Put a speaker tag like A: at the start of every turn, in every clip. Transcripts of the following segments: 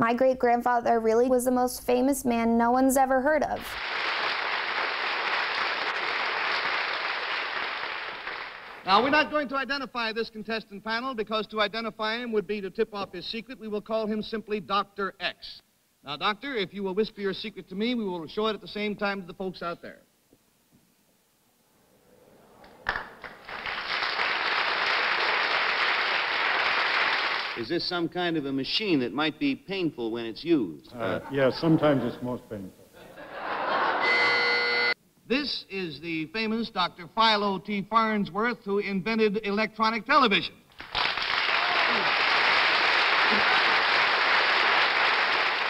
A: My great-grandfather really was the most famous man no one's ever heard of.
B: Now, we're not going to identify this contestant panel because to identify him would be to tip off his secret. We will call him simply Dr. X. Now, Doctor, if you will whisper your secret to me, we will show it at the same time to the folks out there.
C: Is this some kind of a machine that might be painful when it's used?
D: Yes, sometimes it's most painful.
B: This is the famous Dr. Philo T. Farnsworth, who invented electronic television.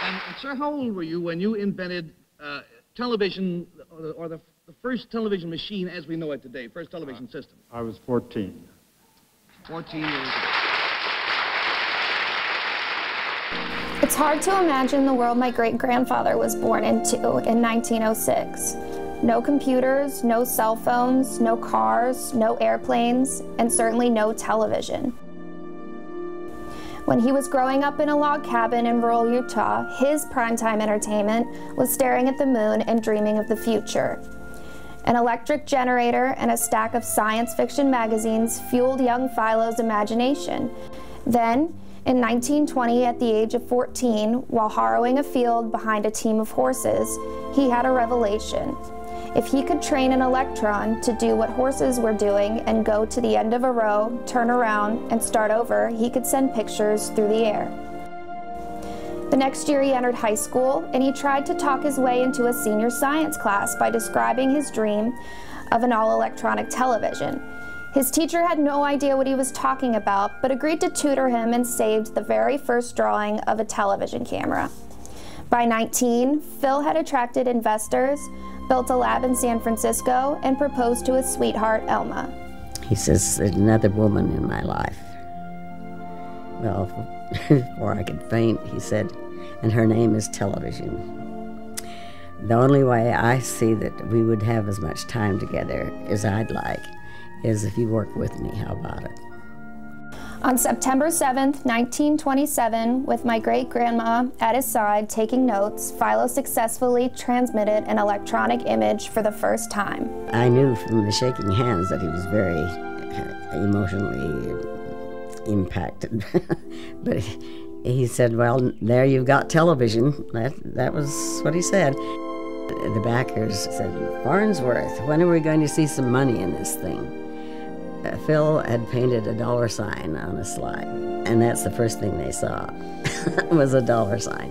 B: And, sir, how old were you when you invented television, or the first television machine as we know it today, first television system?
D: I was 14.
B: 14 years old.
A: It's hard to imagine the world my great-grandfather was born into in 1906. No computers, no cell phones, no cars, no airplanes, and certainly no television. When he was growing up in a log cabin in rural Utah, his primetime entertainment was staring at the moon and dreaming of the future. An electric generator and a stack of science fiction magazines fueled young Philo's imagination. Then, in 1920, at the age of 14, while harrowing a field behind a team of horses, he had a revelation. If he could train an electron to do what horses were doing and go to the end of a row, turn around, and start over, he could send pictures through the air. The next year he entered high school, and he tried to talk his way into a senior science class by describing his dream of an all-electronic television. His teacher had no idea what he was talking about, but agreed to tutor him and saved the very first drawing of a television camera. By 19, Phil had attracted investors, built a lab in San Francisco, and proposed to his sweetheart, Elma.
E: He says, there's another woman in my life. Well, before I could faint, he said, and her name is television. The only way I see that we would have as much time together as I'd like is if you work with me. How about it?
A: On September 7th, 1927, with my great-grandma at his side taking notes, Philo successfully transmitted an electronic image for the first time.
E: I knew from the shaking hands that he was very emotionally impacted. But he said, well, there you've got television. That was what he said. The backers said, Farnsworth, when are we going to see some money in this thing? Phil had painted a dollar sign on a slide, and that's the first thing they saw, was a dollar sign.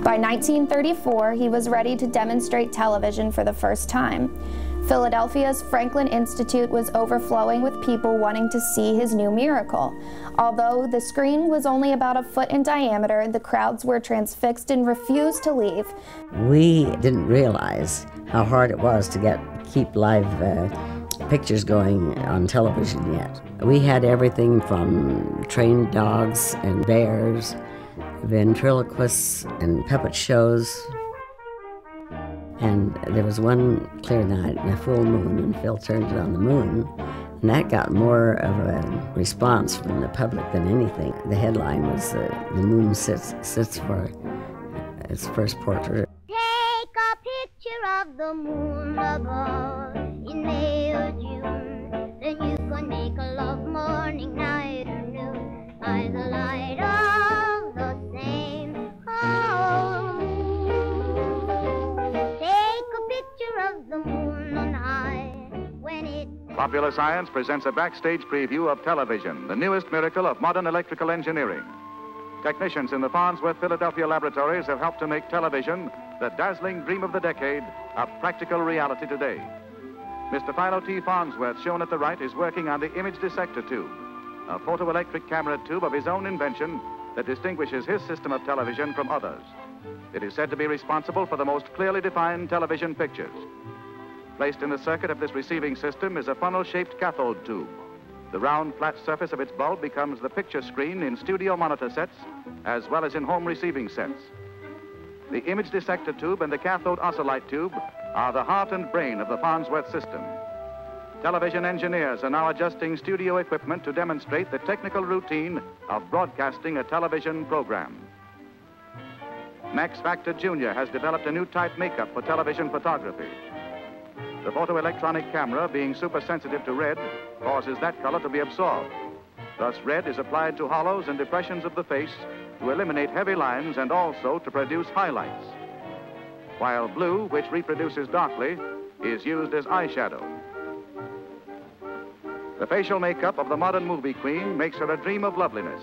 A: By 1934, he was ready to demonstrate television for the first time. Philadelphia's Franklin Institute was overflowing with people wanting to see his new miracle. Although the screen was only about a foot in diameter, the crowds were transfixed and refused to leave.
E: We didn't realize how hard it was to keep live pictures going on television yet. We had everything from trained dogs and bears, ventriloquists and puppet shows. And there was one clear night and a full moon, and Phil turned it on the moon, and that got more of a response from the public than anything. The headline was the moon sits for its first portrait.
F: Take a picture of the moon above in May or June, then you can make a love morning, night, or noon by the light of the same home. Take a picture of the moon on high when it...
G: Popular Science presents a backstage preview of television, the newest miracle of modern electrical engineering. Technicians in the Farnsworth, Philadelphia laboratories have helped to make television, the dazzling dream of the decade, a practical reality today. Mr. Philo T. Farnsworth, shown at the right, is working on the image dissector tube, a photoelectric camera tube of his own invention that distinguishes his system of television from others. It is said to be responsible for the most clearly defined television pictures. Placed in the circuit of this receiving system is a funnel-shaped cathode tube. The round, flat surface of its bulb becomes the picture screen in studio monitor sets, as well as in home receiving sets. The image dissector tube and the cathode oscillite tube are the heart and brain of the Farnsworth system. Television engineers are now adjusting studio equipment to demonstrate the technical routine of broadcasting a television program. Max Factor Jr. has developed a new type makeup for television photography. The photoelectronic camera, being supersensitive to red, causes that color to be absorbed. Thus, red is applied to hollows and depressions of the face to eliminate heavy lines and also to produce highlights, while blue, which reproduces darkly, is used as eyeshadow. The facial makeup of the modern movie queen makes her a dream of loveliness,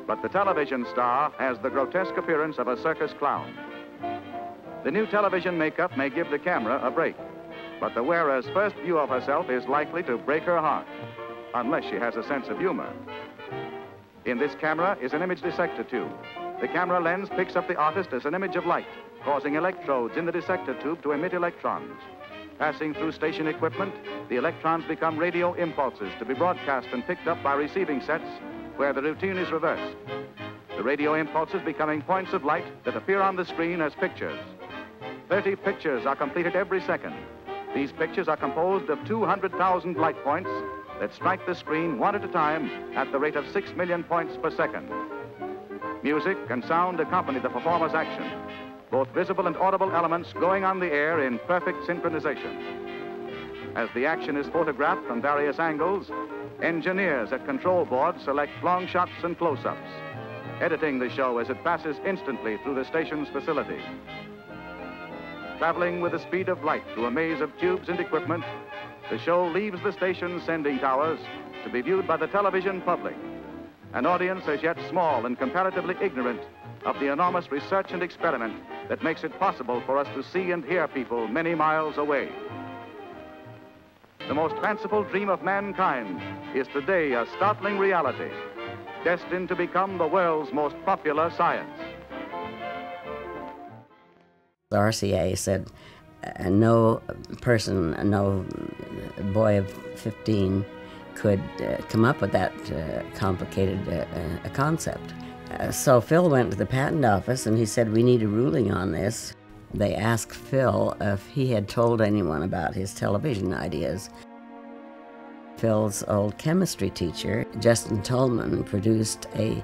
G: but the television star has the grotesque appearance of a circus clown. The new television makeup may give the camera a break, but the wearer's first view of herself is likely to break her heart, unless she has a sense of humor. In this camera is an image dissector tube. The camera lens picks up the artist as an image of light, causing electrodes in the dissector tube to emit electrons. Passing through station equipment, the electrons become radio impulses to be broadcast and picked up by receiving sets where the routine is reversed. The radio impulses becoming points of light that appear on the screen as pictures. 30 pictures are completed every second. These pictures are composed of 200,000 light points that strike the screen one at a time at the rate of 6 million points per second. Music and sound accompany the performer's action, both visible and audible elements going on the air in perfect synchronization. As the action is photographed from various angles, engineers at control boards select long shots and close-ups, editing the show as it passes instantly through the station's facility. Traveling with the speed of light through a maze of tubes and equipment, the show leaves the station's sending towers to be viewed by the television public, an audience as yet small and comparatively ignorant of the enormous research and experiment that makes it possible for us to see and hear people many miles away. The most fanciful dream of mankind is today a startling reality, destined to become the world's most popular science.
E: The RCA said no person, no boy of 15 could come up with that complicated concept. So Phil went to the patent office and he said, we need a ruling on this. They asked Phil if he had told anyone about his television ideas. Phil's old chemistry teacher, Justin Tolman, produced a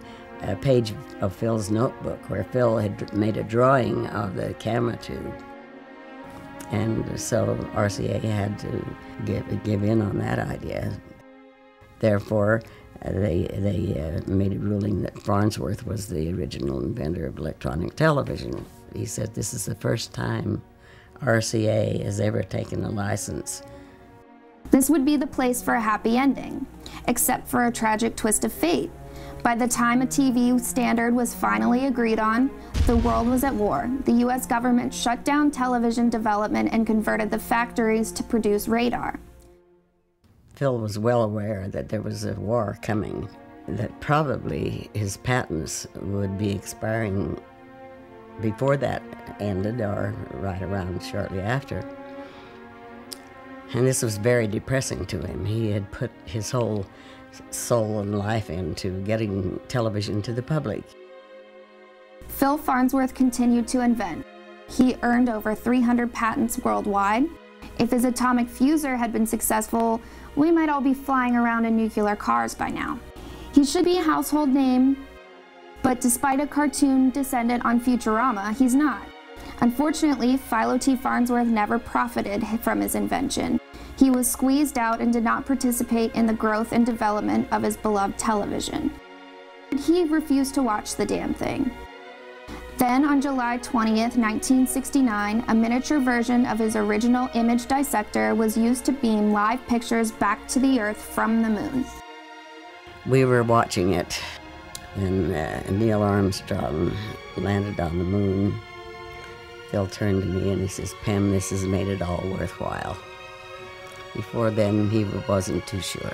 E: page of Phil's notebook where Phil had made a drawing of the camera tube. And so RCA had to give in on that idea. Therefore, they made a ruling that Farnsworth was the original inventor of electronic television. He said this is the first time RCA has ever taken a license.
A: This would be the place for a happy ending, except for a tragic twist of fate. By the time a TV standard was finally agreed on, the world was at war. The U.S. government shut down television development and converted the factories to produce radar.
E: Phil was well aware that there was a war coming, that probably his patents would be expiring before that ended or right around shortly after. And this was very depressing to him. He had put his whole soul and life into getting television to the public.
A: Phil Farnsworth continued to invent. He earned over 300 patents worldwide. If his atomic fuser had been successful, we might all be flying around in nuclear cars by now. He should be a household name, but despite a cartoon descendant on Futurama, he's not. Unfortunately, Philo T. Farnsworth never profited from his invention. He was squeezed out and did not participate in the growth and development of his beloved television. He refused to watch the damn thing. Then, on July 20th, 1969, a miniature version of his original image dissector was used to beam live pictures back to the Earth from the moon.
E: We were watching it, and Neil Armstrong landed on the moon. Phil turned to me and he says, "Pam, this has made it all worthwhile." Before then, he wasn't too sure.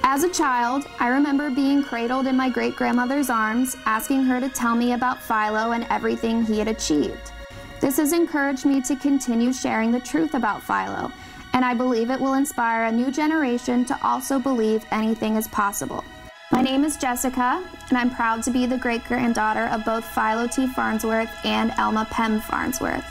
A: As a child, I remember being cradled in my great-grandmother's arms, asking her to tell me about Philo and everything he had achieved. This has encouraged me to continue sharing the truth about Philo, and I believe it will inspire a new generation to also believe anything is possible. My name is Jessica, and I'm proud to be the great-granddaughter of both Philo T. Farnsworth and Elma Pem Farnsworth.